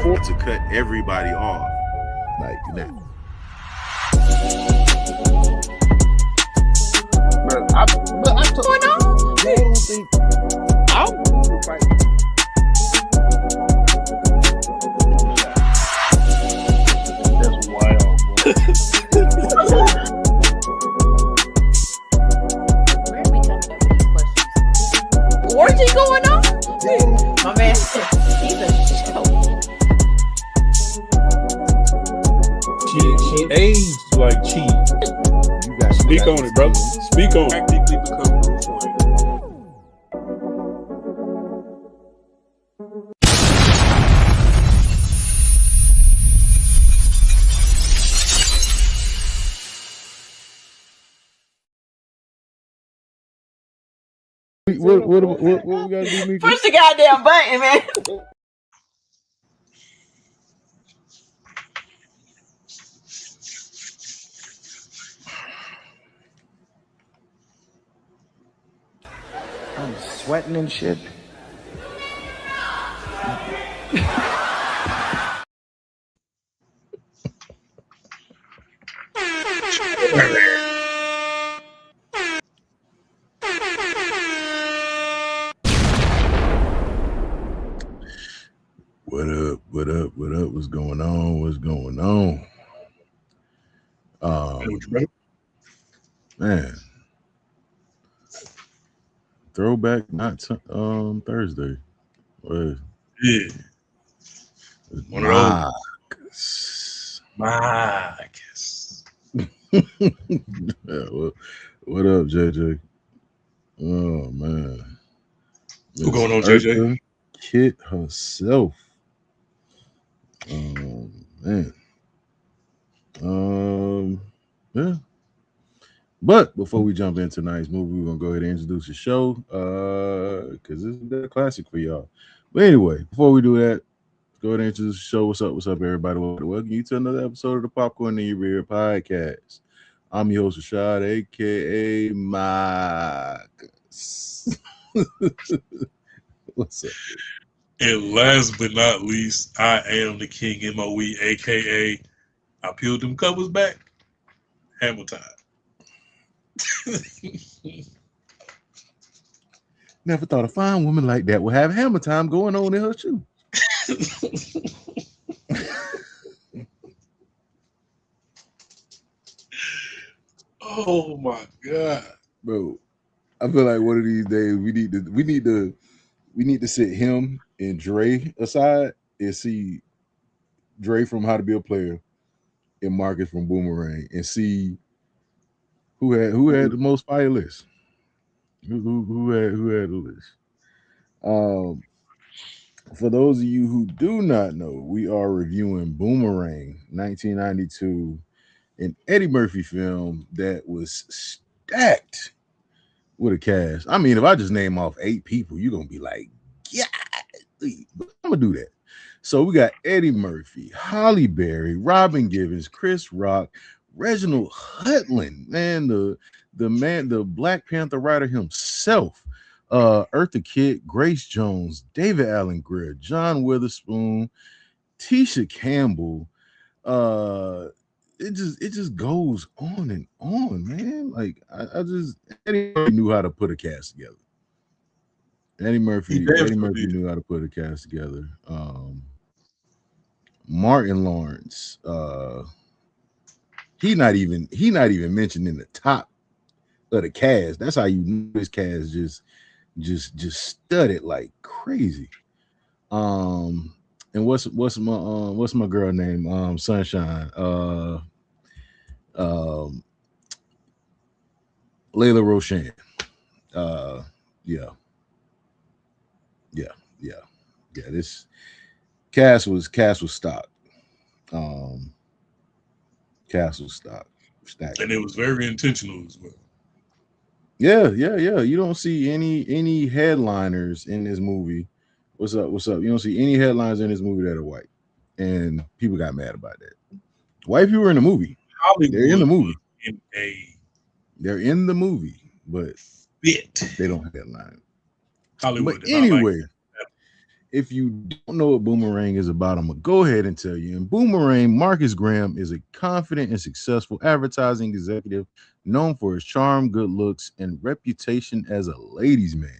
to cut everybody off. Like that. I don't think that's wild. Where are we coming up with these questions? Orgy going on? My man said he's a show. She aged like cheese. You got Speak on it, brother. Speak on it. Practically become Bruce Wayne. What we gotta do, Mika? Push the goddamn button, man. I'm sweating and shit. What up? What up? What up? What's going on? What's going on? Man, throwback, not Thursday. What? Yeah. Marcus. What up, JJ? Oh man. What's going on, JJ? Kit herself. Man. Yeah. But before we jump into tonight's movie, we're gonna go ahead and introduce the show. Because this is a classic for y'all. But anyway, before we do that, let's go ahead and introduce the show. What's up, everybody? Welcome you to another episode of the Popcorn in Your Rear podcast. I'm your host, Rashad, aka Marcus. What's up? And last but not least, I am the King MOE, aka I peeled them covers back. Hammer time. Never thought a fine woman like that would have hammer time going on in her shoe. Oh my god, bro! I feel like one of these days we need to sit him and Dre aside and see Dre from How to Be a Player and Marcus from Boomerang and see who had the most fire list. Who had the list? For those of you who do not know, we are reviewing Boomerang, 1992, an Eddie Murphy film that was stacked with a cast. I mean, if I just name off 8 people, you're gonna be like, yeah, I'm gonna do that. So we got Eddie Murphy, Halle Berry, Robin Givens, Chris Rock, Reginald Hudlin, man, the Black Panther writer himself, Eartha Kitt, Grace Jones, David Allen Greer, John Witherspoon, Tisha Campbell. It just goes on and on, man. Like I just Eddie Murphy knew how to put a cast together. Eddie Murphy knew how to put a cast together. Martin Lawrence, he not even mentioned in the top of the cast. That's how you know this cast just studied like crazy. And what's my girl name? Sunshine. Layla Roshan. Yeah. This cast was stocked. Cast was stacked. and it was very intentional as well. Yeah. You don't see any headliners in this movie. What's up? You don't see any headlines in this movie that are white, and people got mad about that. White people are in the movie. They're in the movie. They're in the movie, but they don't headline. Hollywood. But anyway, If you don't know what Boomerang is about, I'm gonna go ahead and tell you. In Boomerang, Marcus Graham is a confident and successful advertising executive known for his charm, good looks, and reputation as a ladies' man.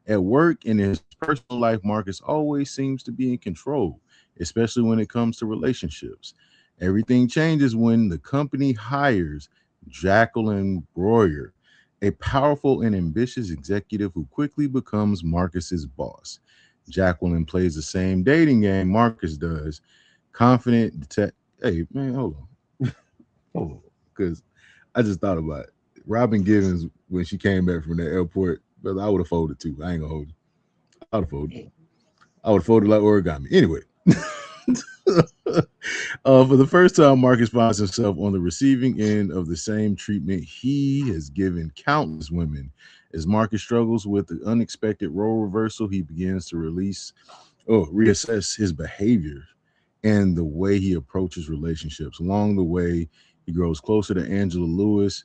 At work and in his personal life, Marcus always seems to be in control, especially when it comes to relationships. Everything changes when the company hires Jacqueline Breuer, a powerful and ambitious executive who quickly becomes Marcus's boss. Jacqueline plays the same dating game Marcus does. Confident, hey man, hold on, because I just thought about it. Robin Givens when she came back from the airport, brother, I would have folded too. I ain't gonna hold you. I would have folded. I would have folded like origami. Anyway, for the first time, Marcus finds himself on the receiving end of the same treatment he has given countless women. As Marcus struggles with the unexpected role reversal, he begins to reassess his behavior and the way he approaches relationships. Along the way, he grows closer to Angela Lewis,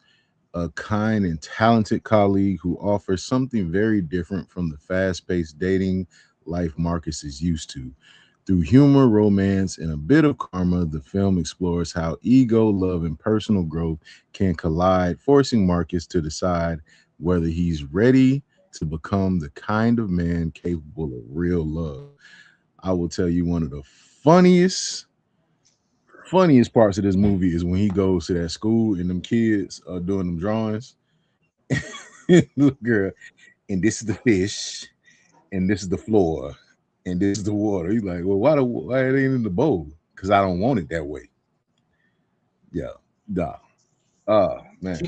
a kind and talented colleague who offers something very different from the fast paced dating life Marcus is used to. Through humor, romance, and a bit of karma, the film explores how ego, love, and personal growth can collide, forcing Marcus to decide whether he's ready to become the kind of man capable of real love. I will tell you one of the funniest parts of this movie is when he goes to that school and them kids are doing them drawings. Look, girl, and this is the fish, and this is the floor, and this is the water. He's like, well, why it ain't in the bowl? Because I don't want it that way. Yeah, nah. Man,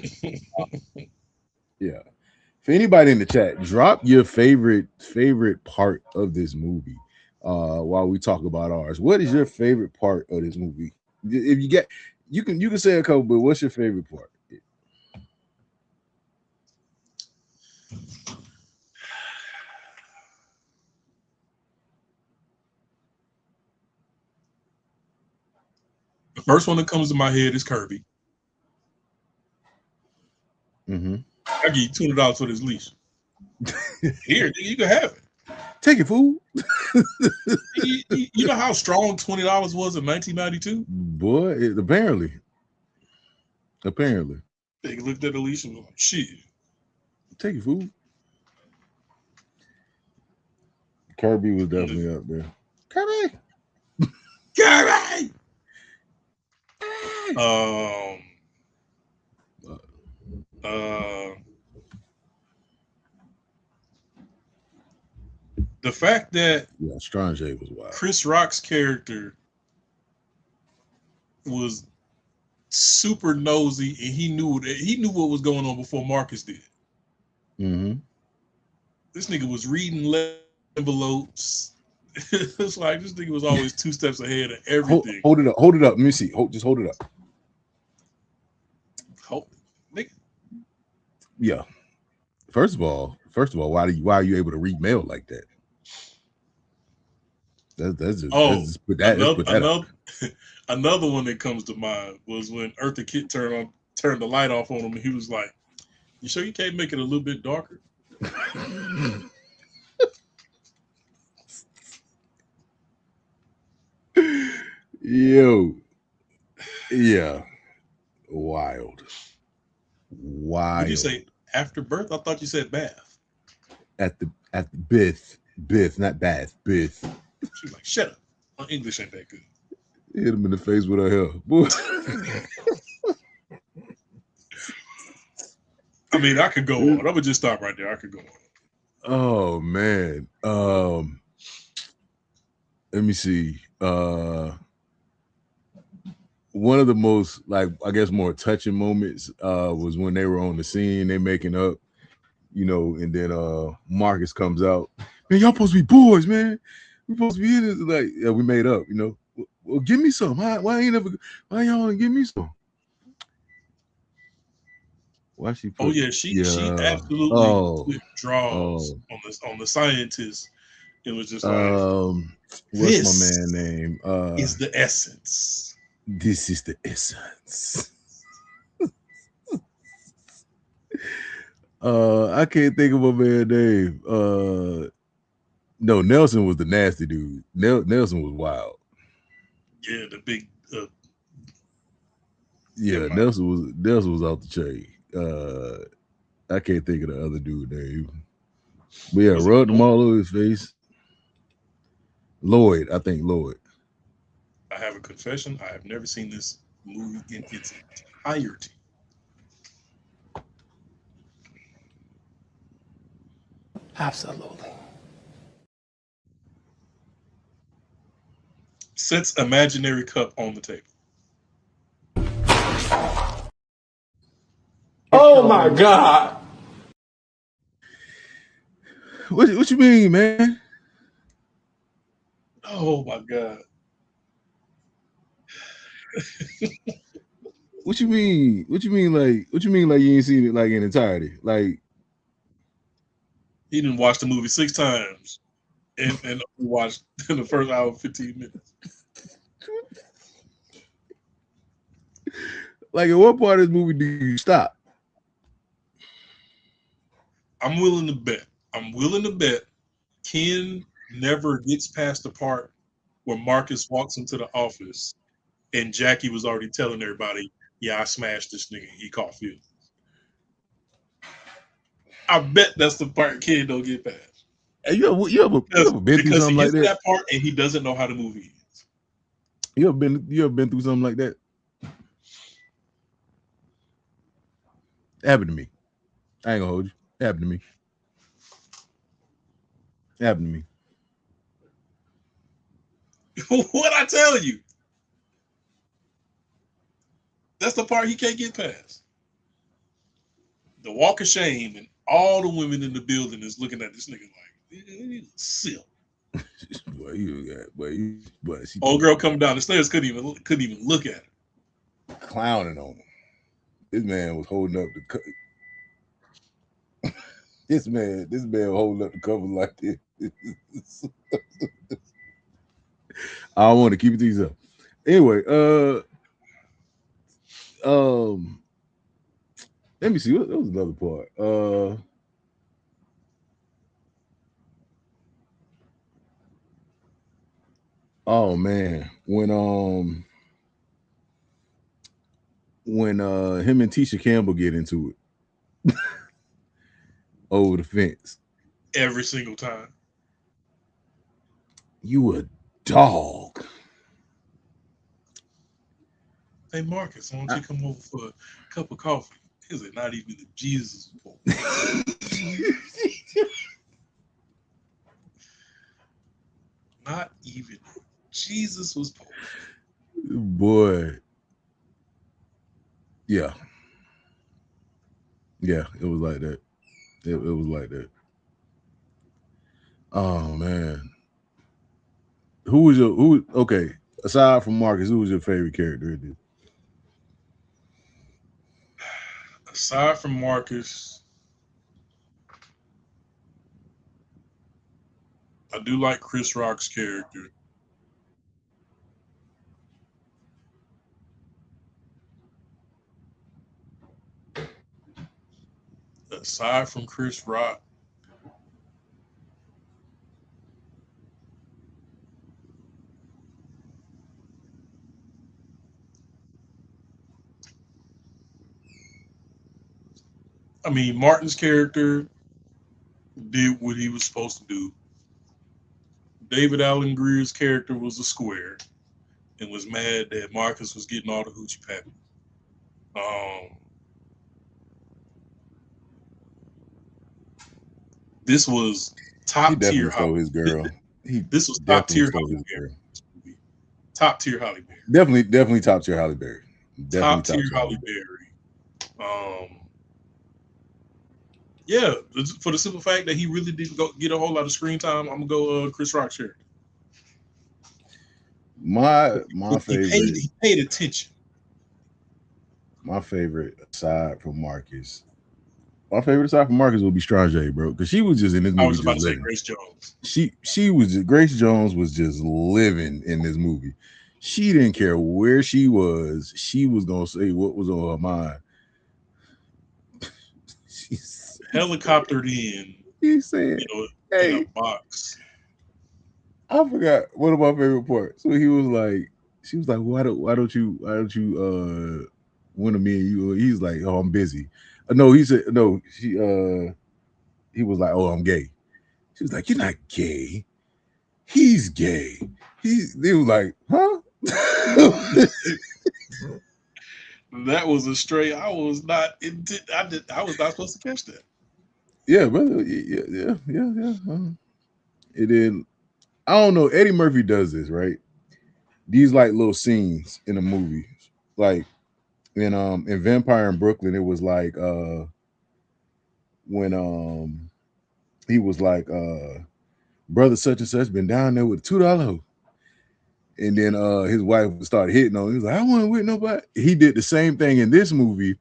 yeah. For anybody in the chat, drop your favorite part of this movie. While we talk about ours, what is your favorite part of this movie? If you get, you can say a couple, but what's your favorite part? The first one that comes to my head is Kirby. Mm-hmm. I give you $200 for this leash. Here, you can have it. Take it, fool. You know how strong $20 was in 1992? Boy, apparently. They looked at the leash and was like, shit. Take it, fool. Kirby was definitely up there. Kirby. Kirby. The fact that Strange was wild. Chris Rock's character was super nosy and he knew what was going on before Marcus did. Mm-hmm. This nigga was reading envelopes. It's like this nigga was always 2 steps ahead of everything. Hold it up. Let me see. Just hold it up. Nigga. Yeah. First of all, why are you able to read mail like that? Let's put that another one that comes to mind was when Eartha Kitt turned the light off on him and he was like, "You sure you can't make it a little bit darker?" Yo. Yeah. Wild. What did you say? After birth? I thought you said bath. At the Biff, not bath, Biff. She was like, shut up. My English ain't that good. Hit him in the face with her hair. Boy. I mean, I could go on. I would just stop right there. I could go on. Oh man. Let me see. One of the most, like, I guess more touching moments was when they were on the scene, they making up, and then Marcus comes out. Man, y'all supposed to be boys, man. We supposed to be in this. Like, yeah, we made up, Well, give me some. Why y'all want to give me some? Why she? She absolutely draws on the scientist. It was just like, what's my man name? Is the essence. This is the essence. I can't think of my man name. No, Nelson was the nasty dude. Nelson was wild. Yeah, the big. Yeah, Never mind. Nelson was off the chain. I can't think of the other dude name. But yeah, Was it rubbed them Lloyd? all over his face. Lloyd, I think Lloyd. I have a confession. I have never seen this movie in its entirety. Absolutely. Sets imaginary cup on the table. Oh my God. What you mean, man? Oh my god. What you mean? What you mean? What you mean? Like you ain't seen it like in entirety? Like He didn't watch the movie 6 times and only watched in the first hour 15 minutes. like at what part of this movie do you stop? I'm willing to bet. I'm willing to bet Ken never gets past the part where Marcus walks into the office and Jackie was already telling everybody, yeah, I smashed this nigga. He caught feelings. I bet that's the part Ken don't get past. Hey, you ever been through Because he something like gets to that? that part and he doesn't know how the movie is. You ever been through something like that? It happened to me. I ain't gonna hold you. It happened to me. It happened to me. What I tell you? That's the part he can't get past. The walk of shame, and all the women in the building is looking at this nigga like, silk. Boy, she Old girl coming down the stairs couldn't even look at her. clowning on him. This man was holding up this man was holding up the cover like this. I want to keep it to yourself. Anyway, um, let me see. What was another part? Oh man, when him and Tisha Campbell get into it over the fence. Every single time. You a dog. Hey Marcus, why don't I- you come over for a cup of coffee? Is it not even the Jesus report? Not even Jesus was poor. Boy, yeah, yeah, it was like that. It was like that. Oh man, who was your who? Okay, aside from Marcus, who was your favorite character in this? Aside from Marcus, I do like Chris Rock's character. Aside from Chris Rock, I mean Martin's character did what he was supposed to do. David Allen Greer's character was a square and was mad that Marcus was getting all the hoochie pappy. Um, this was He top tier definitely stole Holly. his girl. He This was top definitely tier stole Holly his Berry. girl. Movie. Top tier Holly Berry. Definitely top tier Halle Berry. Definitely Top top tier tier Halle Holly Berry. Berry. Yeah, for the simple fact that he really didn't go get a whole lot of screen time, I'm gonna go Chris Rock character. My He favorite paid attention. my favorite aside from Marcus. My favorite aside from Marcus would be Strange, bro, because she was just in this I movie was about just to say living. Grace Jones. She was just, Grace Jones was just living in this movie. She didn't care where she was. She was gonna say what was on her mind. She said, Helicoptered in, he said, you know, in a "Hey, box. I forgot one of my favorite parts. So he was like, she was like, why don't you one of me and you? He's like, oh, I'm busy. No, he said no. He was like, oh, I'm gay. She was like, you're not gay. He's gay. He was like, huh? That was a stray. I was not. I was not supposed to catch that. Yeah, brother. Yeah. And then I don't know. Eddie Murphy does this, right? These like little scenes in the movie, like in Vampire in Brooklyn, it was like when he was like brother such and such been down there with $2, and then his wife started hitting on him. He was like, I wasn't with nobody. He did the same thing in this movie.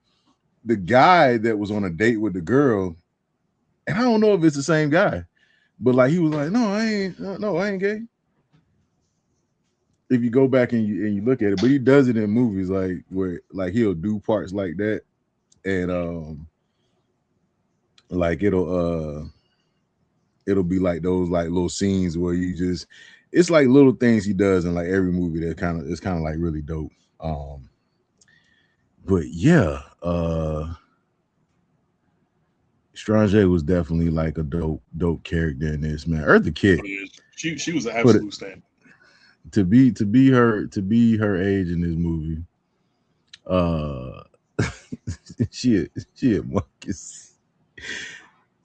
The guy that was on a date with the girl, and I don't know if it's the same guy, but like he was like, no, I ain't gay. If you go back and you look at it, but he does it in movies like where like he'll do parts like that, and like it'll be like those like little scenes where you just it's like little things he does in like every movie that kind of like really dope. But yeah, Strange was definitely like a dope character in this, man. Eartha Kitt, Oh, yeah. She was an put it absolute stand. to be her age in this movie. Uh, she had Marcus.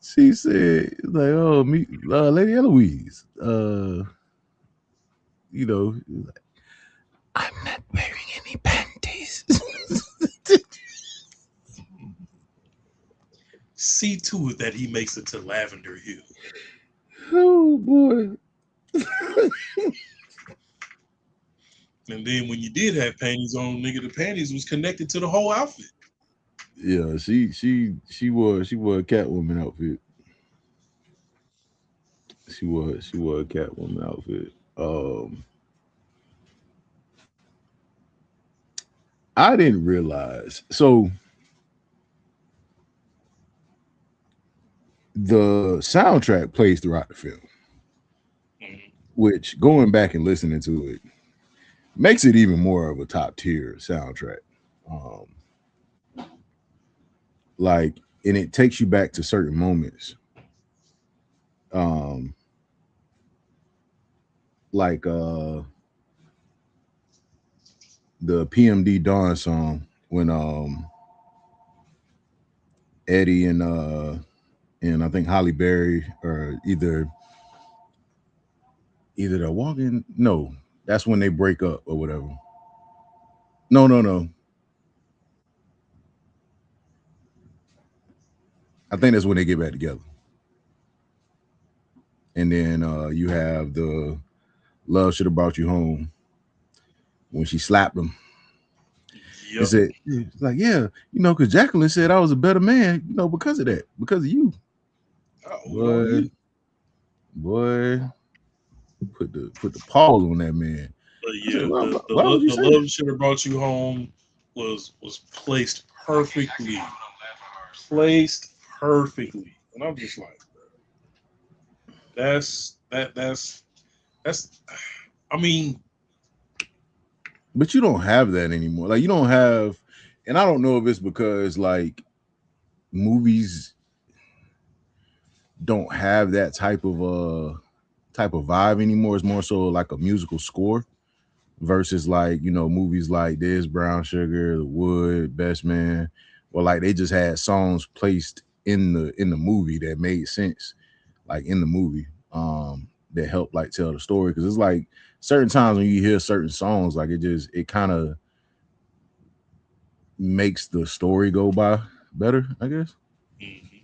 She said like, "Oh, me, Lady Eloise. You know, I'm not wearing any panties." See to it that he makes it to Lavender Hill. Oh boy. And then when you did have panties on, nigga, the panties was connected to the whole outfit. Yeah, she wore a Catwoman outfit. She wore a Catwoman outfit. I didn't realize. So the soundtrack plays throughout the film, Mhm. which going back and listening to it makes it even more of a top tier soundtrack. Um, like, and it takes you back to certain moments. Um, like the PMD Dawn song when Eddie and I think Halle Berry or either they're walking. No, that's when they break up or whatever. No. I think that's when they get back together. And then you have the love should have brought you home when she slapped him. It Yep. said, it's like, yeah, because Jacqueline said I was a better man, because of that, because of you. Oh, no, Boy, you. boy, put the pause on that man. But I said, yeah, well, the why would you the say that? love should have brought you home was placed perfectly, and I'm just like, that's. I mean, But you don't have that anymore. Like you don't have, and I don't know if it's because like movies don't have that type of vibe anymore. It's more so like a musical score versus like movies like this, Brown Sugar, The Wood, Best Man, or like they just had songs placed in the movie that made sense, like in the movie, that helped like tell the story. Because it's like certain times when you hear certain songs, like it kind of makes the story go by better, I guess. mhm.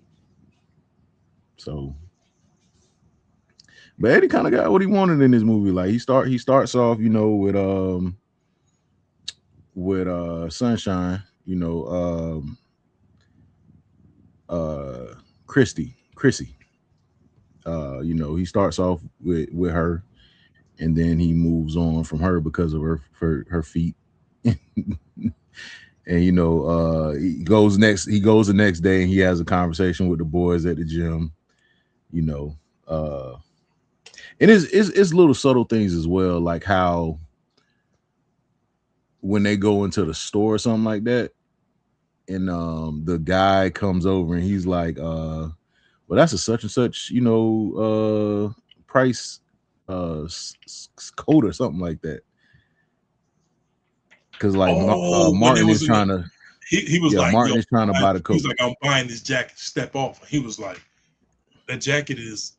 So, but Eddie kind of got what he wanted in this movie. Like he starts off, with Sunshine, uh Chrissy. He starts off with her, and then he moves on from her because of her feet. And he goes the next day and he has a conversation with the boys at the gym, you know. Uh And it's little subtle things as well, like how when they go into the store or something like that, and the guy comes over and he's like, well, that's a such and such, price code or something like that. Because like Oh, when it Martin is was in the, trying to, he was yeah, like, yo, Martin is trying to buy the he was coat. like, I'm buying this jacket. Step off. He was like, that jacket is,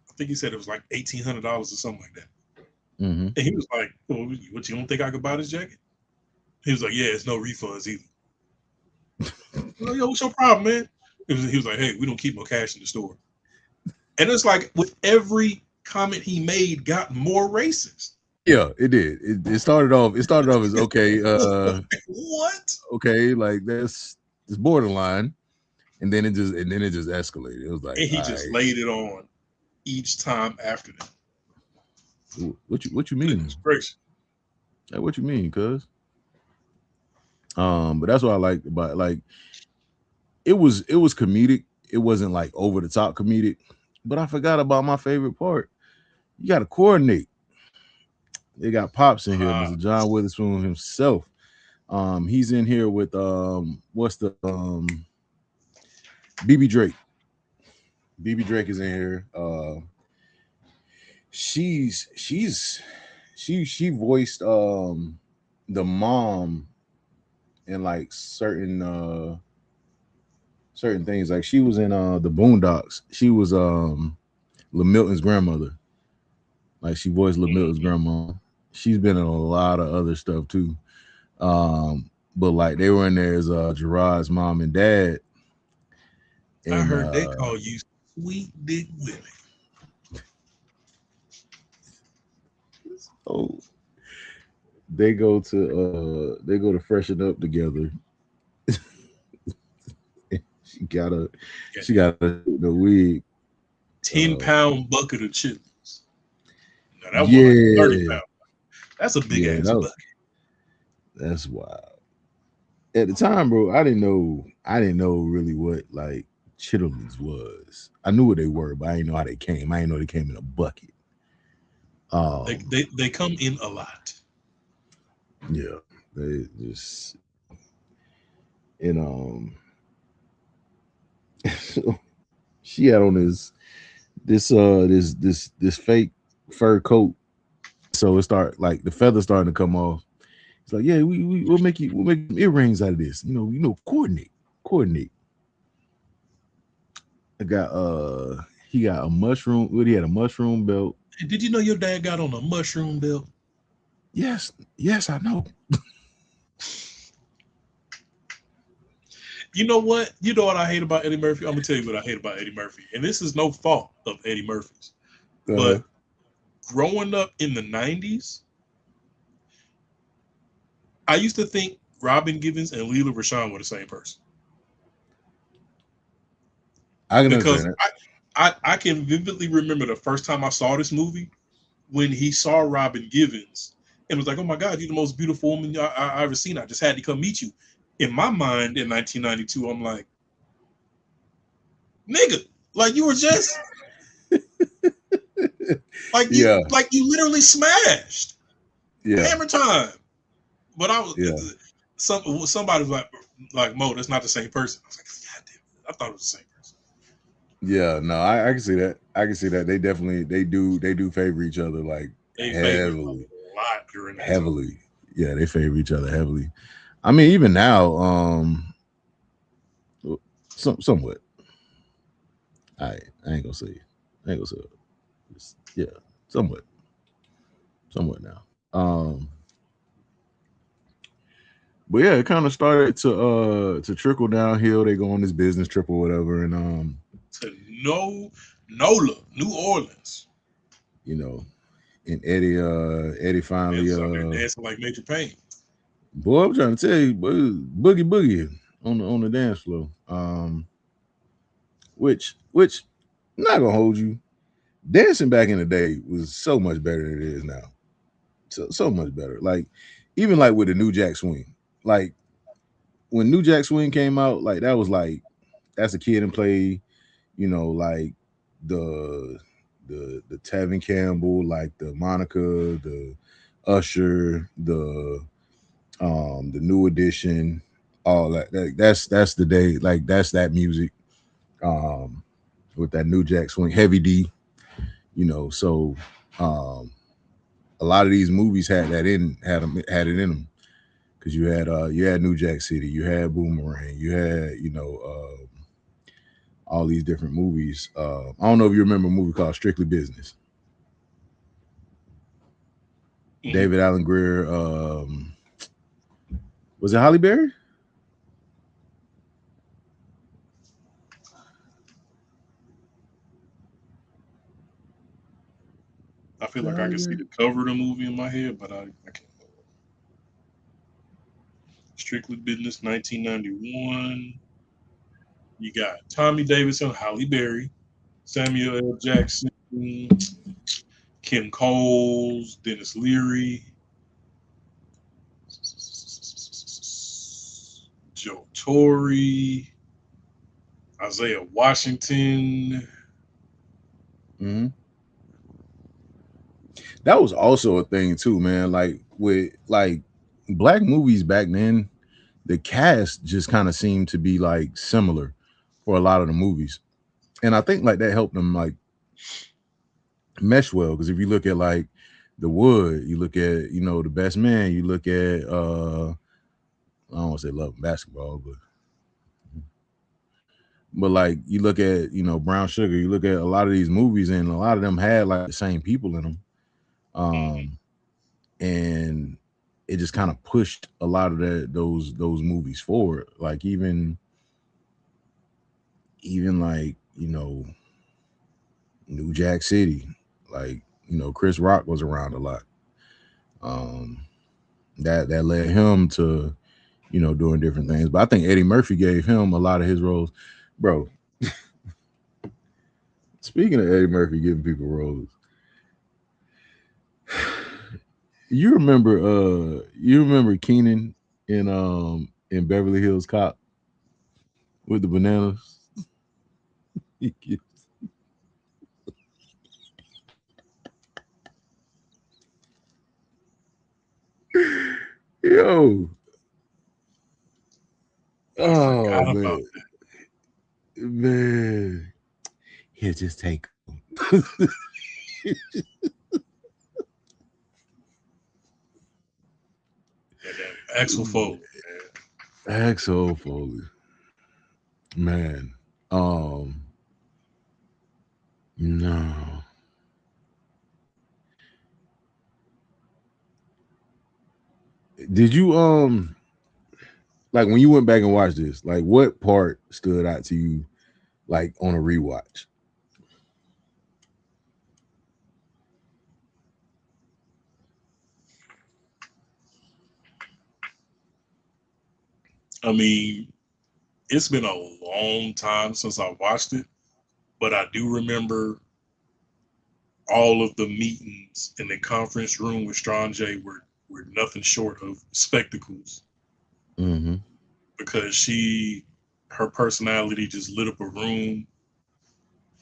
I think he said it was like $1,800 or something like that. Mm-hmm. And he was like, well, what, you don't think I could buy this jacket? He was like, yeah, it's no refunds either. Like, yo, what's your problem, man? He was like, hey, we don't keep no cash in the store. And it's like with every comment he made got more racist. Yeah, it did. It started off. It started off as okay. What? Okay, like that's it's borderline, and then it just escalated. It was like, And he all just right, laid it on each time after that. what you mean? Goodness gracious. Like, what you mean? Cuz but that's what I liked about like it was comedic. It wasn't like over the top comedic. But I forgot about my favorite part. You got to coordinate. They got Pops in here, Mr. John Witherspoon himself. He's in here with what's the BB Drake. BB Drake is in here. She voiced the mom in like certain things. Like she was in the Boondocks. She was Lil Milton's grandmother. Like she voiced Lil Milton's grandma. She's been in a lot of other stuff too. But like they were in there as Gerard's mom and dad. I And heard they call you Sweet Dick Willie. oh, they go to freshen up together. She got the wig. 10-pound bucket of chitlins. Now that one like Yeah, 30 pounds. That's a big ass bucket. That's wild. At the time, bro, I didn't know really what like chitlins was. I knew what they were, but I didn't know how they came. I didn't know they came in a bucket. They come in a lot. Yeah, they just and she had on this fake fur coat, so it start like the feathers starting to come off. It's like, yeah, we'll make some earrings out of this. Coordinate. I got he got a mushroom. He had a mushroom belt. Did you know your dad got on a mushroom belt? Yes, I know. You know what? You know what I hate about Eddie Murphy? I'm gonna tell you what I hate about Eddie Murphy, and this is no fault of Eddie Murphy's, but growing up in the '90s, I used to think Robin Givens and Leela Rashawn were the same person. I can Because understand I can vividly remember the first time I saw this movie when he saw Robin Givens and was like, "Oh my God, you're the most beautiful woman I ever seen. I just had to come meet you." In my mind, in 1992, I'm like, "Nigga, like you were just like you literally smashed. Hammer time." But I was somebody was like Mo, that's not the same person. I was like, God damn it, I thought it was the same person. Yeah, no, I can see that. I can see that. They definitely they do favor each other like heavily. A lot during that heavily. time. Yeah, they favor each other heavily. I mean, even now, somewhat. I ain't gonna say it. Yeah, somewhat now. But yeah, it kind of started to trickle downhill. They go on this business trip or whatever, and to NOLA, New Orleans. And Eddie finally dancing like Major Payne. Boy, I'm trying to tell you, boogie on the dance floor. Which I'm not gonna hold you. Dancing back in the day was so much better than it is now. So much better. Like even like with the New Jack Swing. Like when New Jack Swing came out, like that was like that's a kid and play, like the the Tevin Campbell, like the Monica, the Usher, the New Edition, all that. That's the day. Like that's that music. Um, with that New Jack Swing, Heavy D. So um, a lot of these movies had it in them because you had New Jack City, you had Boomerang, you had all these different movies. I don't know if you remember a movie called Strictly Business. Mhm. David Allen Greer. Was it Halle Berry? I feel Was it like I Halle can see Berry? the cover of the movie in my head, but I can't. Strictly Business, 1991. You got Tommy Davidson, Halle Berry, Samuel L. Jackson, Kim Coles, Dennis Leary, Joe Torre, Isaiah Washington. Hmm. That was also a thing too, man. Like with like black movies back then, the cast just kind of seemed to be like similar for a lot of the movies, and I think like that helped them like mesh well. Because if you look at like The Wood, you look at The Best Man, you look at I don't want to say Love and Basketball, but like you look at Brown Sugar, you look at a lot of these movies, and a lot of them had like the same people in them, Mhm. um, and it just kind of pushed a lot of those movies forward. Like even like New Jack City, like Chris Rock was around a lot. Um, that led him to doing different things. But I think Eddie Murphy gave him a lot of his roles, bro. Speaking of Eddie Murphy giving people roles, you remember Keenan in Beverly Hills Cop with the bananas. Yo, I oh forgot about man, he'll just take 'em. that damn Axel Foley, man. Axel Foley, man. Um, no. Did you like when you went back and watched this? Like, what part stood out to you, like on a rewatch? I mean, it's been a long time since I watched it, but I do remember all of the meetings in the conference room with Strong J were nothing short of spectacles Mm-hmm. because her personality just lit up a room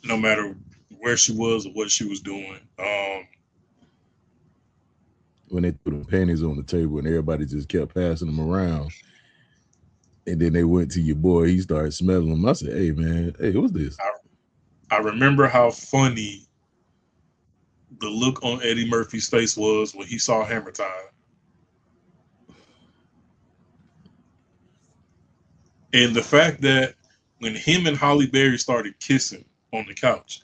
no matter where she was or what she was doing. When they threw the panties on the table and everybody just kept passing them around, and then they went to your boy, he started smelling them. I said, "Hey man, hey, what's this?" I remember how funny the look on Eddie Murphy's face was when he saw Hammer Time. And the fact that when him and Holly Berry started kissing on the couch,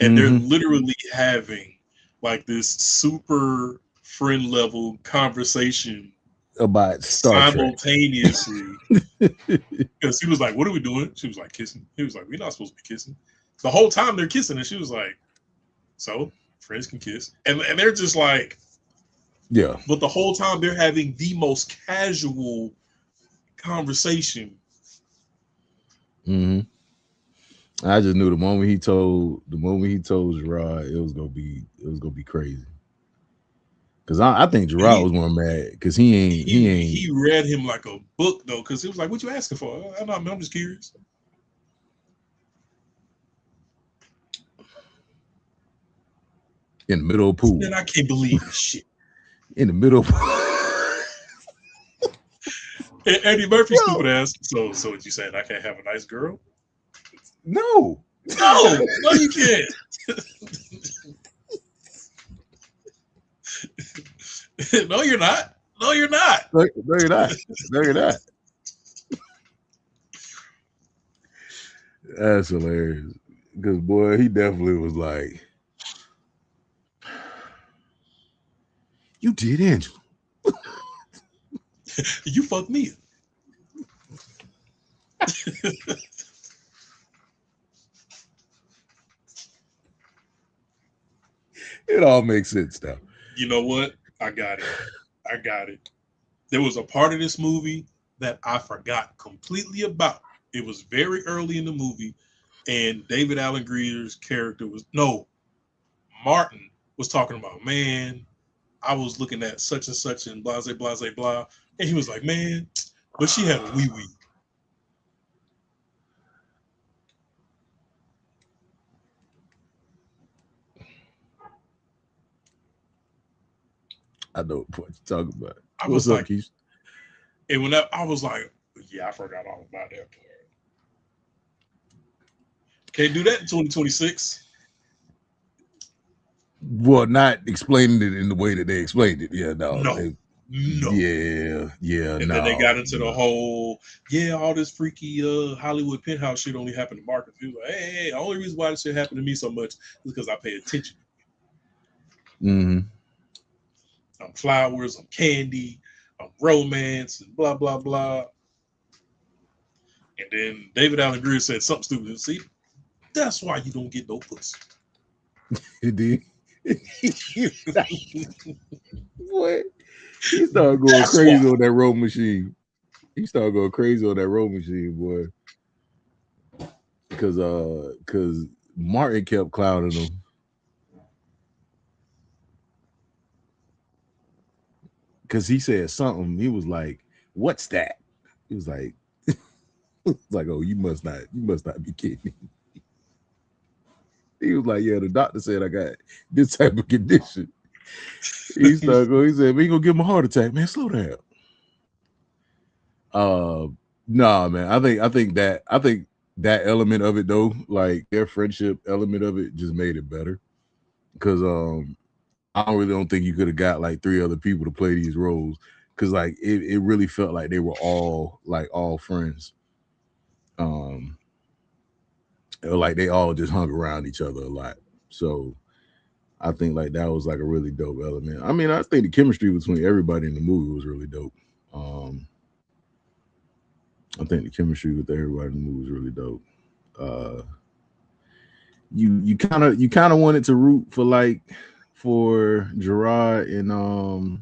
and they're Mm-hmm. literally having like this super friend level conversation About Star Trek. simultaneously, because he was like, "What are we doing?" She was like, "Kissing." He was like, "We're not supposed to be kissing." The whole time they're kissing, and she was like, "So friends can kiss," and they're just like, Yeah. but the whole time they're having the most casual conversation. Mm-hmm. I just knew the moment he told Gerard it was gonna be crazy. Cause I think Gerard He was more mad because he ain't. he read him like a book though, because he was like, "What you asking for?" I know, I'm just curious. in the middle of the pool. Man, I can't believe this shit. In the middle of Eddie Murphy, stupid ass. So what you saying? I can't have a nice girl? No. No, you can't. No, you're not. No, you're not. No, you're not. No, you're not. That's hilarious. Because, boy, he definitely was like, you did, Angela. You fucked me. It all makes sense now. You know what? I got it. There was a part of this movie that I forgot completely about. It was very early in the movie, and David Allen Greer's character Martin was talking about, man, I was looking at such and such and blah, blah, blah, blah. And he was like, man, but she had a wee-wee. I know what you're talking about. I What's was up, like, Keith? and when I was like, yeah, I forgot all about that part. Can't do that in 2026. Well, not explaining it in the way that they explained it. Yeah, no. No. Yeah. And then they got into the whole, all this freaky Hollywood penthouse shit only happened to Marcus. He was like, hey, the only reason why this shit happened to me so much is because I pay attention. Mm-hmm. I'm flowers, I'm candy, I'm romance, and blah, blah, blah. And then David Allen Greer said something stupid. See, that's why you don't get no pussy. He did. What? He started going crazy on that roll machine. Boy. Because Martin kept clowning him. Because he said something. He was like, "What's that?" He was like, "Oh, you must not be kidding me." He was like, "Yeah, the doctor said I got this type of condition." He started going. He said, "We gonna give him a heart attack, man. Slow down." Nah, man. I think that element of it though, like their friendship element of it, just made it better. Because I don't think you could have got like 3 other people to play these roles. Because like it really felt like they were all friends. Like they all just hung around each other a lot. So I think like that was like a really dope element. I mean, I think the chemistry between everybody in the movie was really dope. I think the chemistry with everybody in the movie was really dope. You kind of wanted to root for Gerard and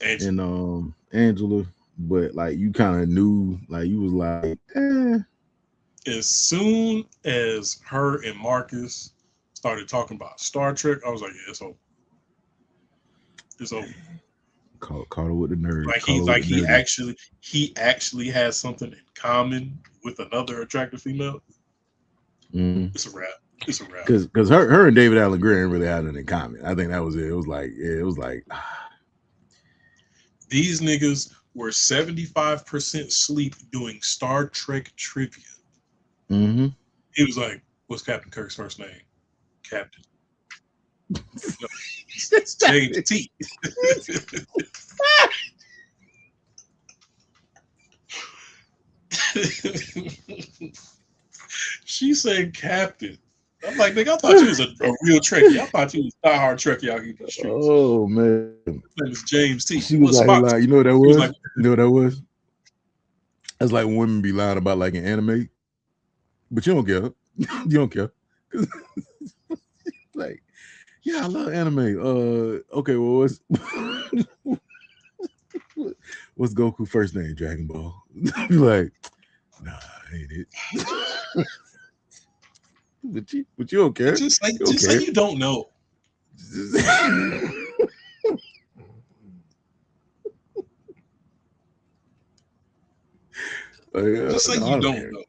Angela, but like you kind of knew, like you was like, As soon as her and Marcus started talking about Star Trek, I was like, yeah, it's over. It's over. Caught her with the nerd. He actually has something in common with another attractive female. Mm-hmm. It's a wrap. Because her and David Allen Greer didn't really have anything in common. I think that was it. It was like these niggas were 75% sleep doing Star Trek trivia. Mm-hmm. He was like, "What's Captain Kirk's first name?" Captain. No, it's James T. She said Captain. I'm like, nigga, I thought you was a real Trekkie. I thought you was a diehard Trekkie out here in the streets. Oh man, his name is James T. She was like, you know what that was? You know what that was? That's like when women be lying about like an anime, but you don't care. You don't care. Like, yeah, I love anime. Okay, well, what's Goku first name? Dragon Ball. Like, nah, ain't it? But you don't care. Just say you don't know. Just say you don't know.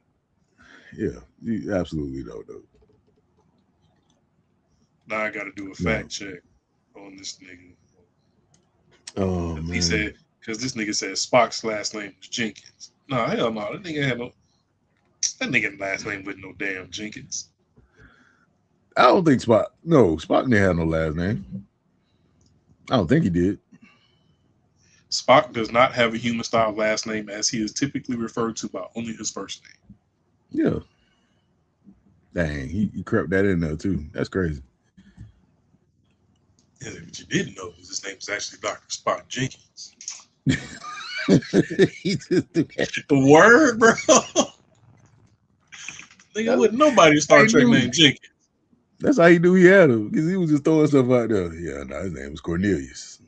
Yeah, you absolutely don't know. Now I got to do a fact check on this nigga. Oh man. He said, because this nigga said Spock's last name was Jenkins. No, hell no. That nigga last name wasn't no damn Jenkins. I don't think Spock. No, Spock didn't have no last name. I don't think he did. Spock does not have a human style last name, as he is typically referred to by only his first name. Yeah. Dang, he crept that in there too. That's crazy. Yeah, what you didn't know is his name is actually Dr. Spock Jenkins. He just do that. The word, bro. Nigga, wouldn't nobody Star Trek named Jenkins. That's how he knew he had him, because he was just throwing stuff out there. Yeah, no, his name was Cornelius.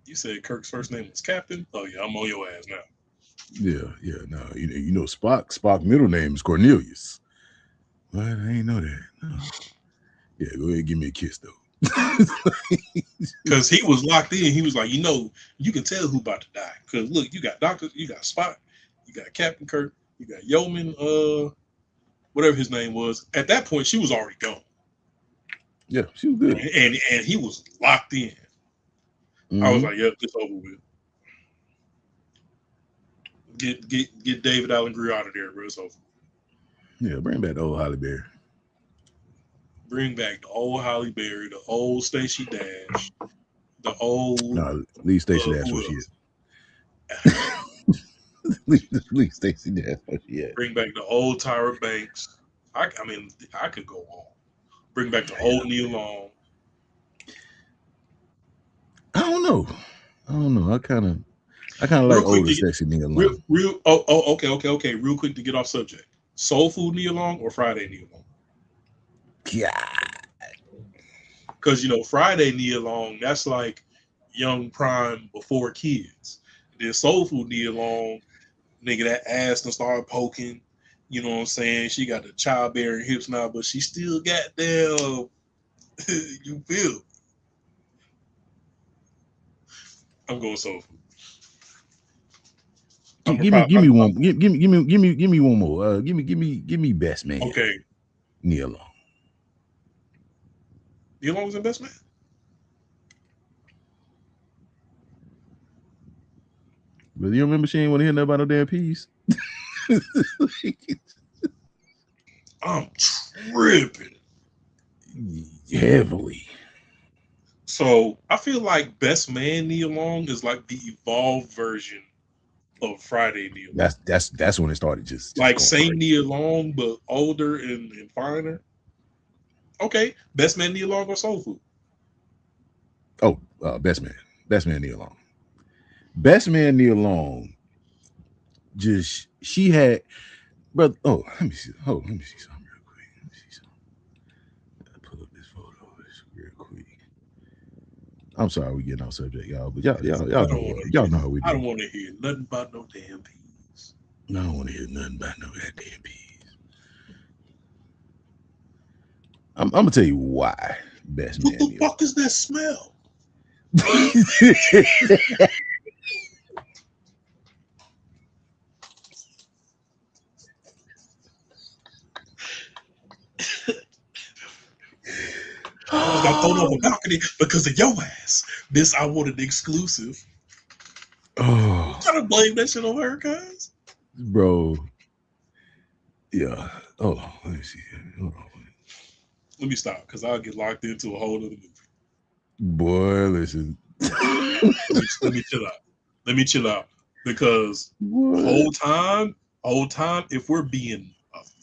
You said Kirk's first name was Captain? Oh yeah, I'm on your ass now. Yeah, no, you know Spock's middle name is Cornelius. What? I ain't know that. No. Yeah, go ahead and give me a kiss though. Because he was locked in. He was like, you can tell who about to die. Because look, you got Spock, you got Captain Kirk, you got Yeoman, whatever his name was. At that point, she was already gone. Yeah, she was good. And he was locked in. I was like, yep, it's over with. Get David Allen Greer out of there, bro. It's over. Yeah, bring back the old Halle Berry. Bring back the old Halle Berry, the old Stacey Dash, the old. No, leave Stacey Dash where she is. leave Stacey Dash where she is. Bring back the old Tyra Banks. I mean, I could go on. Bring back the old Neil Long. I don't know. I kind of like older sexy Neil Long. Okay. Real quick to get off subject. Soul Food Neil Long or Friday Neil Long? God. Because Friday Neil Long, that's like young prime before kids. Then Soul Food Neil Long, nigga, that ass done started poking. You know what I'm saying? She got the childbearing hips now, but she still got them. You feel? I'm going Soul Food. Give me one. Give me one more. Give me Best Man. Okay. Neil Long. Neil Long was in Best Man? But you remember she ain't want to hear nothing about no damn peas? I'm tripping. Heavily. So I feel like Best Man Neil Long is like the evolved version of Friday Neil Long. That's when it started just like same Neil Long but older and finer. Okay, Best Man Neil Long or Soul Food? Oh, Best Man Neil Long. Best Man Neil Long. Just she had, brother. Oh, let me see something real quick. Let me see something. I'll pull up this photo real quick. I'm sorry we getting off subject, y'all, but y'all know how we do. I don't want to hear nothing about no damn peas. I don't want to hear nothing about no goddamn peas. I'm gonna tell you why. Best Man. What the fuck is that smell? I got thrown off a balcony because of your ass. I wanted the exclusive. Oh, Trying to blame that shit on her, guys. Bro. Yeah. Hold on. Let me see. Hold on. Let me stop because I'll get locked into a whole other movie. Boy, listen. Let me chill out. Because whole time, if we're being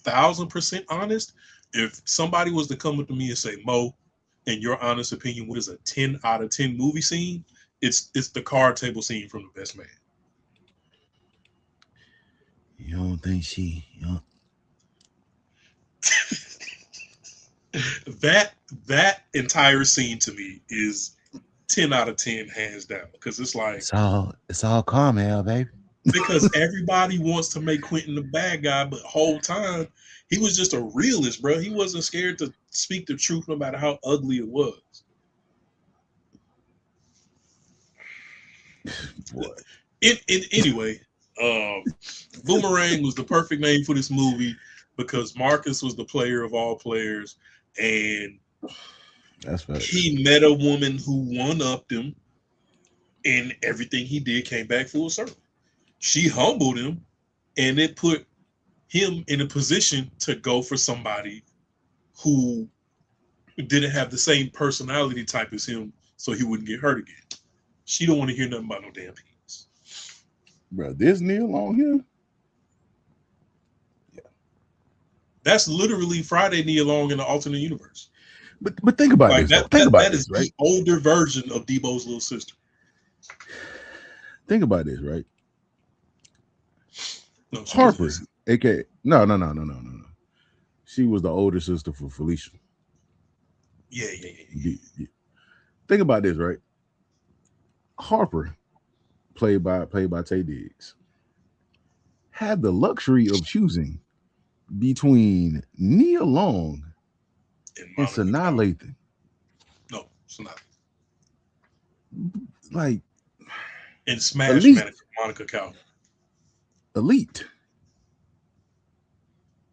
1,000% honest, if somebody was to come up to me and say, Mo, in your honest opinion, what is a 10 out of 10 movie scene? It's the card table scene from The Best Man. You don't think she? That entire scene to me is 10 out of 10 hands down, because it's like it's all Carmel, baby. Because everybody wants to make Quentin the bad guy, but whole time he was just a realist, bro. He wasn't scared to speak the truth no matter how ugly it was. What? Anyway, Boomerang was the perfect name for this movie because Marcus was the player of all players, and That's facts. He met a woman who one-upped him, and everything he did came back full circle. She humbled him, and it put him in a position to go for somebody who didn't have the same personality type as him, so he wouldn't get hurt again. She don't want to hear nothing about no damn penis. Bro, this Neil on here. That's literally Friday Nia Long in the alternate universe. But think about Like this. Though. that, Think that, about that this, is right? the older version of Debo's little sister. Think about this, right? No, she Harper, wasn't. aka no. She was the older sister for Felicia. Yeah. Yeah. Think about this, right? Harper, played by Tay Diggs, had the luxury of choosing between Nia Long and Sanaa Lathan. No, it's not. Like And Smash elite, manager Monica Calhoun. elite.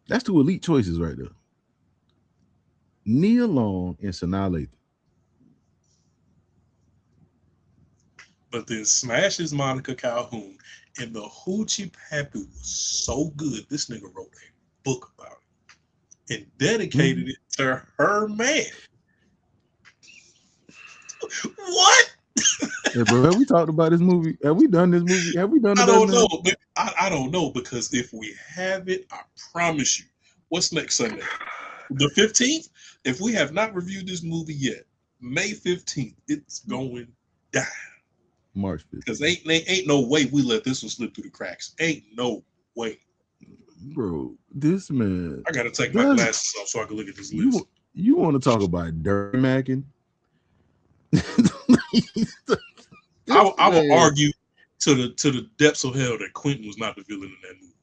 That's two elite choices right there. Nia Long and Sanaa Lathan. But then Smash's Monica Calhoun, and the Hoochie Pappy was so good. This nigga wrote a book about it and dedicated it to her man. What? Hey, bro, have we talked about this movie? Have we done this movie? Have we done it? I don't know. But I don't know, because if we have it, I promise you. What's next Sunday? The 15th? If we have not reviewed this movie yet, May 15th, it's going down. March 5th. Because ain't no way we let this one slip through the cracks. Ain't no way. Bro, this man. I gotta take my glasses off so I can look at this list. You want to talk about dirty macking? I will argue to the depths of hell that Quentin was not the villain in that movie.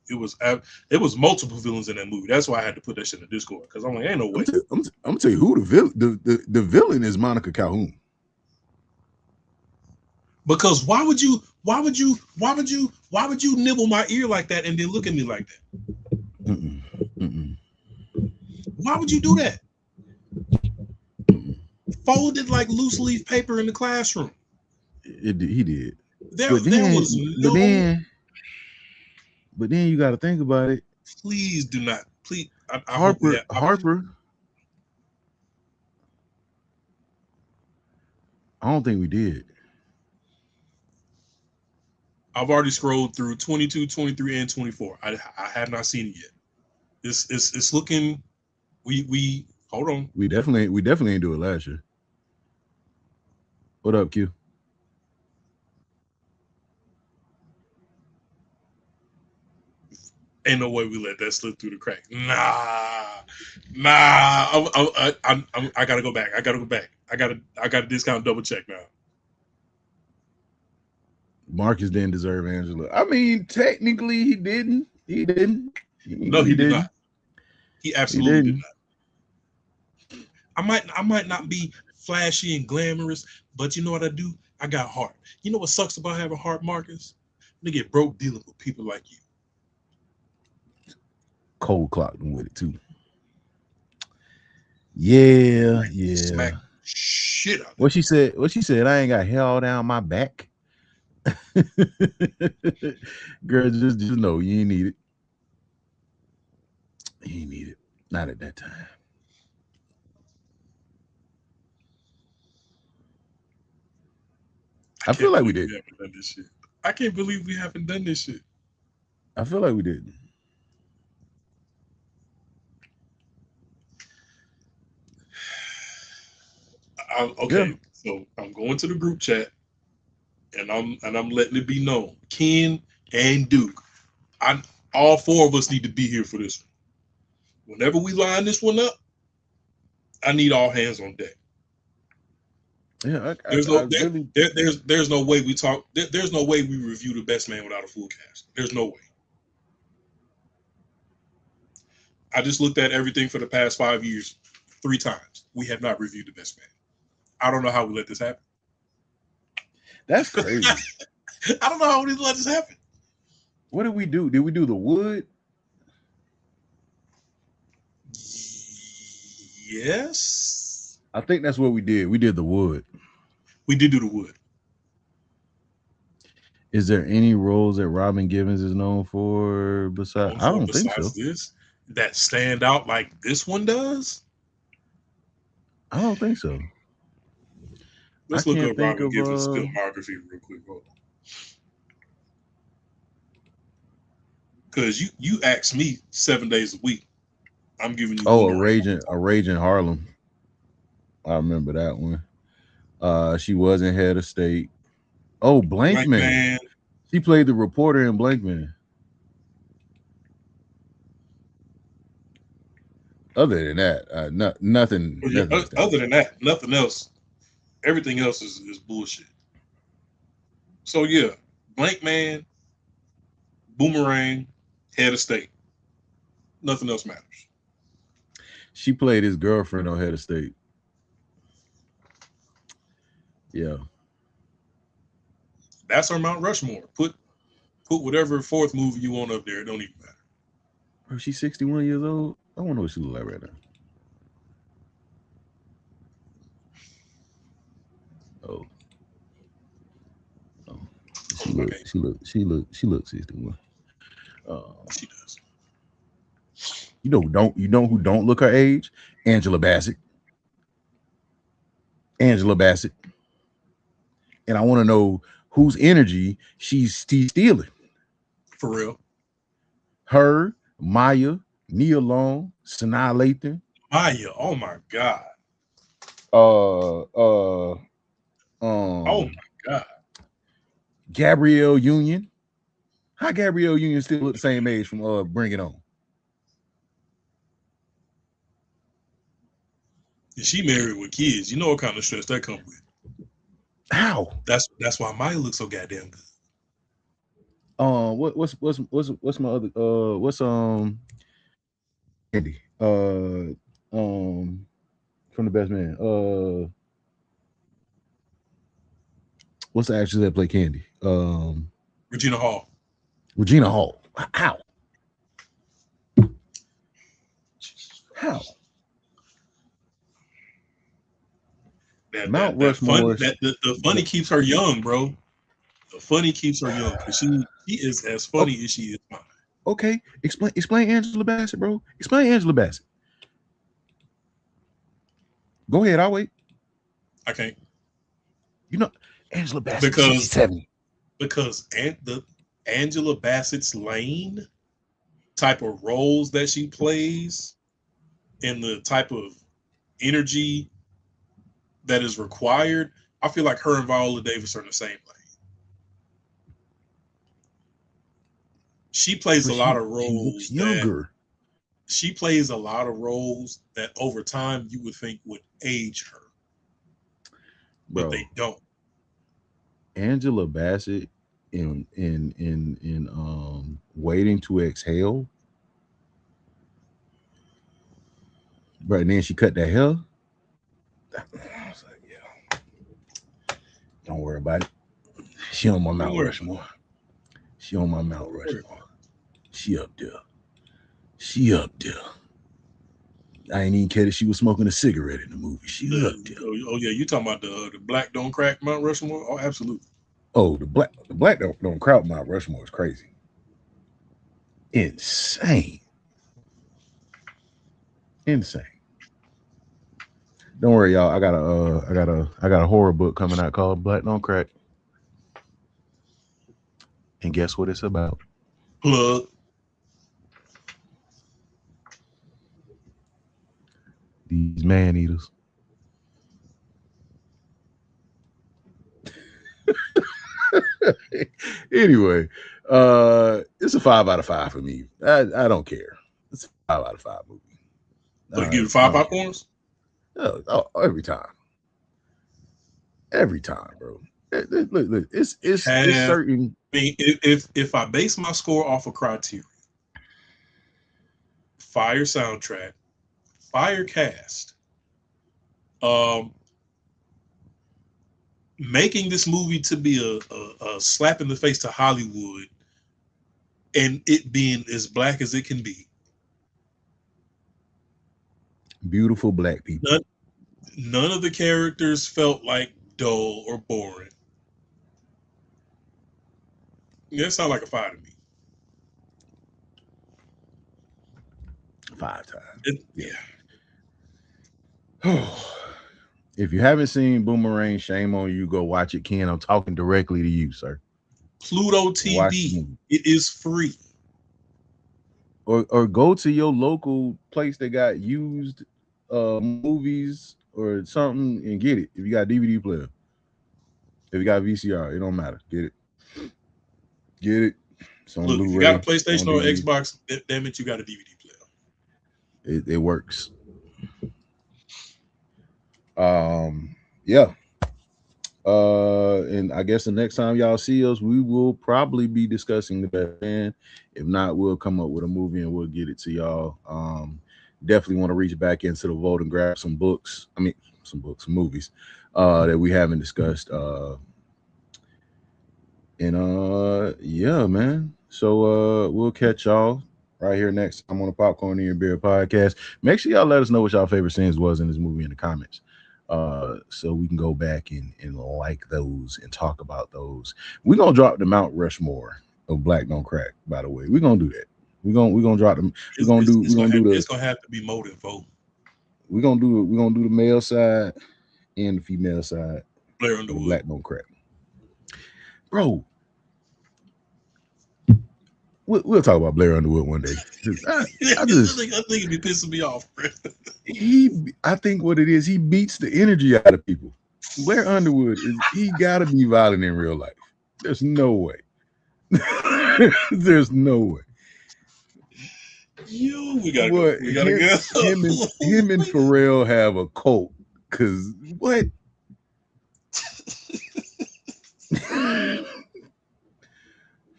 It was multiple villains in that movie. That's why I had to put that shit in the Discord, because I'm like, ain't no way. I'm gonna tell you who the villain. The villain is Monica Calhoun. Because why would you nibble my ear like that and then look at me like that? Why would you do that? Folded like loose leaf paper in the classroom. He did. There was no. But then you got to think about it. Please do not. Please, Harper. I don't think we did. I've already scrolled through 22, 23, and 24. I have not seen it yet. It's looking. We hold on. We definitely ain't do it last year. What up, Q? Ain't no way we let that slip through the crack. Nah. I gotta go back. I gotta discount double check now. Marcus didn't deserve Angela. I mean, technically, he didn't. No, he did not. He absolutely did not. I might not be flashy and glamorous, but you know what I do? I got heart. You know what sucks about having heart, Marcus? They get broke dealing with people like you. Cold clocked him with it too. Yeah. Smack shit out. What she said? I ain't got hair all down my back. Girl, just know you ain't need it. You ain't need it. Not at that time. I feel like we did. We haven't done this shit. I can't believe we haven't done this shit. I feel like we did. Okay, so I'm going to the group chat, and I'm letting it be known. Ken and Duke, all four of us need to be here for this one. Whenever we line this one up, I need all hands on deck. Yeah, there's no way we talk. There's no way we review The Best Man without a full cast. There's no way. I just looked at everything for the past 5 years, 3 times. We have not reviewed The Best Man. I don't know how we let this happen. That's crazy. I don't know how we let this happen. What did we do? Did we do The Wood? Yes. I think that's what we did. We did The Wood. We did do The Wood. Is there any roles that Robin Givens is known for besides? I don't think so. Besides this that stand out like this one does? I don't think so. I Let's look can't up think Robin of Givens' filmography real quick. Because you asked me 7 days a week. I'm giving you Boomerang. a Raging Harlem. I remember that one. She was in Head of State. Oh, Blank Man. She played the reporter in Blank Man. Other than that, nothing. Other than that, nothing else. Everything else is bullshit. So yeah, Blank Man, Boomerang, Head of State. Nothing else matters. She played his girlfriend on Head of State. Yeah. That's our Mount Rushmore. Put whatever fourth movie you want up there. It don't even matter. Bro, she's 61 years old. I wonder what she look like right now. Oh. She looks 61. She does. You know who don't look her age? Angela Bassett. And I want to know whose energy she's stealing. For real. Her, Maya, Nia Long, Sanaa Lathan. Maya, oh my God. Oh my God. Gabrielle Union. How Gabrielle Union still look the same age from Bring It On? Is she married with kids? You know what kind of stress that comes with. How? That's why Maya looks so goddamn good. What's my other what's Candy from The Best Man, what's the actress that play Candy? Regina Hall. How Mount Rushmore. The funny keeps her young, bro. The funny keeps her young because she is as funny as she is fine. Okay, explain Angela Bassett, bro. Explain Angela Bassett. Go ahead, I'll wait. I can't. You know, Angela Bassett, 67. Because Angela Bassett's lane, type of roles that she plays, and the type of energy that is required, I feel like her and Viola Davis are in the same lane. She plays a lot of roles. She plays a lot of roles that over time you would think would age her, but they don't. Angela Bassett in Waiting to Exhale, but then she cut that hair. I was like, yeah, don't worry about it. She on my Mount Rushmore. She up there. I ain't even care that she was smoking a cigarette in the movie. She up there. Oh yeah, you talking about the black don't crack Mount Rushmore? Oh, absolutely. Oh, the black don't crack Mount Rushmore is crazy. Insane. Don't worry, y'all. I got a horror book coming out called Black Don't Crack. And guess what it's about? Plug. These man eaters. Anyway, it's a 5 out of 5 for me. I don't care. It's a 5 out of 5 movie. But give it 5 popcorns? Oh, every time, bro. Look, it's certain. I mean, if I base my score off of criteria, fire soundtrack, fire cast, making this movie to be a slap in the face to Hollywood, and it being as black as it can be. Beautiful black people. None of the characters felt like dull or boring. Yeah, it sounds like a 5 to me. 5 times. Yeah. If you haven't seen Boomerang, shame on you. Go watch it, Ken. I'm talking directly to you, sir. Pluto Watch the TV. movie. It is free. Or go to your local place that got used movies or something and get it. If you got DVD player, if you got VCR, it don't matter. Get it. Get it. It's on Look, if you Blu-ray. got a PlayStation or Xbox, damn it, you got a DVD player. It works. Yeah. And I guess the next time y'all see us, we will probably be discussing the best man. If not, we'll come up with a movie and we'll get it to y'all. Definitely want to reach back into the vote and grab some books. I mean, some movies that we haven't discussed. Yeah, man. So we'll catch y'all right here next time on the Popcorn in Your Beer podcast. Make sure y'all let us know what y'all favorite scenes was in this movie in the comments. So we can go back and like those and talk about those. We're gonna drop the Mount Rushmore of Black Don't Crack, by the way. We're gonna do that. We're gonna drop them. It's gonna have to be more than 4. We're gonna do the male side and the female side. Blair Underwood. Black Don't Crack. Bro. We'll talk about Blair Underwood one day. I think it'd be pissing me off, bro. I think what it is, he beats the energy out of people. Blair Underwood he gotta be violent in real life. There's no way. There's no way. We gotta go. Him and Pharrell have a cult. Cause what?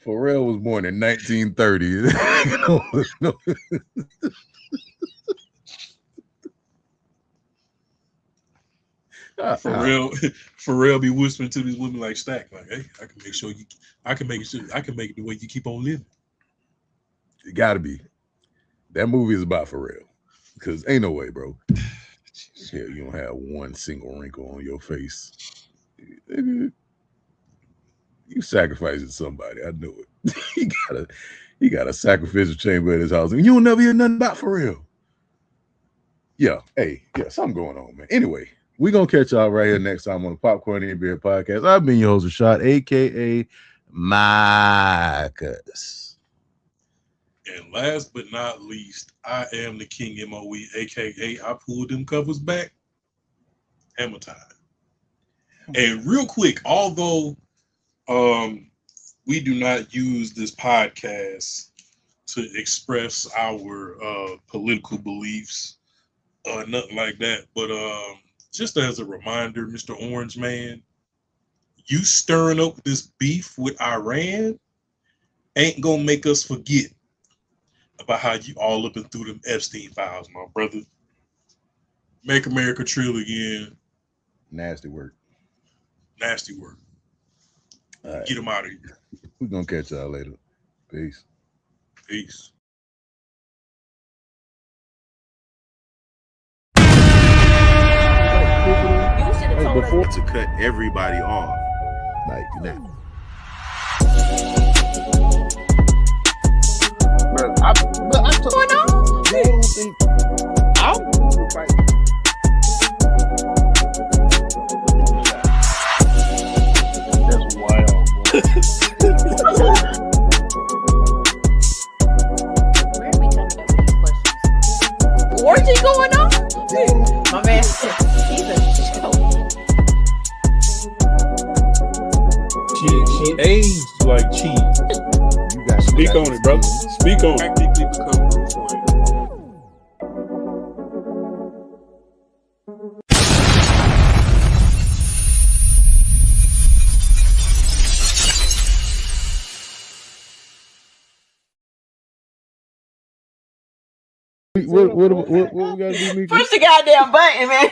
Pharrell was born in 1930. Pharrell be whispering to these women like Stack, like, "Hey, I can make it the way you keep on living." It gotta be. That movie is about Pharrell, because ain't no way, bro. Hell, you don't have one single wrinkle on your face. You sacrificing somebody. I knew it. he got a sacrificial chamber at his house. And you don't never hear nothing about Pharrell. Yeah. Hey, yeah, something going on, man. Anyway, we're gonna catch y'all right here next time on the Popcorn and Beer podcast. I've been your host, Rashad, aka Marcus. And last but not least, I am the King MOE, aka I pulled them covers back. Hammer time. And real quick, although we do not use this podcast to express our political beliefs or nothing like that, but just as a reminder, Mr. Orange Man, you stirring up this beef with Iran ain't gonna make us forget about how you all up and through them Epstein files, my brother. Make America trill again. Nasty work. Nasty work. All right. Get them out of here. We're gonna catch y'all later. Peace. Peace. Before to cut everybody off, like that. That's wild. Where are we coming up with these questions? Orgy going on? My man said she's a joke. She aged like cheese. Speak on it, brother. Speak on it. Practically become Bruce Wayne. What we gotta do? Push the goddamn button, man.